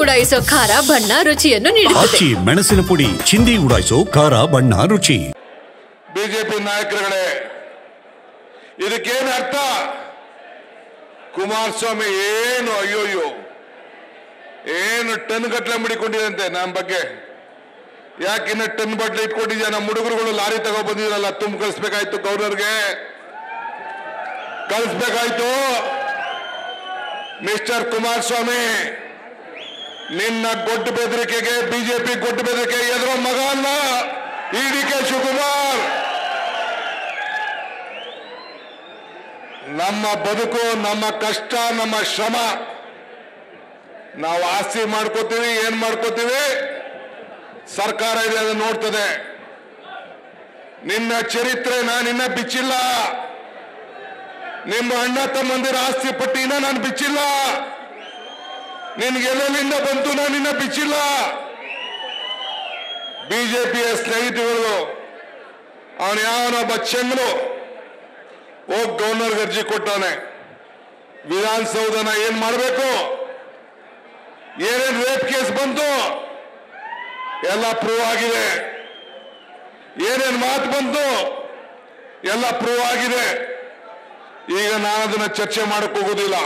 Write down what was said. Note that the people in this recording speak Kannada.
ಉಡಾಯಿಸೋ ಖಾರ ಬಣ್ಣ ರುಚಿಯನ್ನು ನೀಡುತ್ತದೆ. ಮೆಣಸಿನ ಪುಡಿ ಚಿಂದಿ ಉಡಾಯಿಸೋ ಖಾರ ಬಣ್ಣ ರುಚಿ. ಬಿಜೆಪಿ ನಾಯಕರುಗಳೇ, ಇದಕ್ಕೇನು ಅರ್ಥ? ಕುಮಾರಸ್ವಾಮಿ ಏನು ಅಯ್ಯೋಯ್ಯೋ ಏನು ಟನ್ ಗಟ್ಟಲೆ ಮಡಿಕೊಂಡಿದಂತೆ ನಮ್ಮ ಬಗ್ಗೆ. ಯಾಕಿನ್ನ ಟನ್ ಬಟ್ಲೆ ಇಟ್ಕೊಂಡಿದ್ಯಾ? ನಮ್ಮ ಹುಡುಗರುಗಳು ಲಾರಿ ತಗೋ ಬಂದಿದ್ರಲ್ಲ, ತುಂಬ ಕಳಿಸ್ಬೇಕಾಯ್ತು, ಗವರ್ನರ್ಗೆ ಕಳಿಸ್ಬೇಕಾಯ್ತು. ಮಿಸ್ಟರ್ ಕುಮಾರಸ್ವಾಮಿ, ನಿನ್ನ ಗೊಡ್ಡು ಬೆದರಿಕೆಗೆ, ಬಿಜೆಪಿ ಗೊಡ್ಡು ಬೆದರಿಕೆ ಎದುರೋ ಮಗ ಅಲ್ಲ ಈ DK ಶಿವಕುಮಾರ್. ನಮ್ಮ ಬದುಕು, ನಮ್ಮ ಕಷ್ಟ, ನಮ್ಮ ಶ್ರಮ, ನಾವು ಆಸ್ತಿ ಮಾಡ್ಕೋತೀವಿ, ಏನ್ ಮಾಡ್ಕೋತೀವಿ, ಸರ್ಕಾರ ಇದೆ ಅದನ್ನು ನೋಡ್ತದೆ. ನಿನ್ನ ಚರಿತ್ರೆನ ನಿನ್ನ ಬಿಚ್ಚಿಲ್ಲ, ನಿಮ್ಮ ಅಣ್ಣ ತಮ್ಮಂದಿರ ಆಸ್ತಿ ಪಟ್ಟಿನ ನಾನು ಬಿಚ್ಚಿಲ್ಲ, ನಿನ್ಗೆಲ್ಲಿಂದ ಬಂತು ನಾನು ನಿನ್ನ ಬಿಚ್ಚಿಲ್ಲ. ಬಿಜೆಪಿಯ ಸ್ನೇಹಿತರು, ಅವನು ಯಾವನೊಬ್ಬ ಚೆಂಗನು ಹೋಗಿ ಗವರ್ನರ್ಗೆ ಅರ್ಜಿ ಕೊಟ್ಟವನೆ. ವಿಧಾನಸೌಧನ ಏನ್ ಮಾಡಬೇಕು, ಏನೇನು ರೇಪ್ ಕೇಸ್ ಬಂತು ಎಲ್ಲ ಪ್ರೂವ್ ಆಗಿದೆ, ಏನೇನು ಮಾತು ಬಂತು ಎಲ್ಲ ಪ್ರೂವ್ ಆಗಿದೆ. ಈಗ ನಾನು ಅದನ್ನ ಚರ್ಚೆ ಮಾಡಕ್ ಹೋಗೋದಿಲ್ಲ.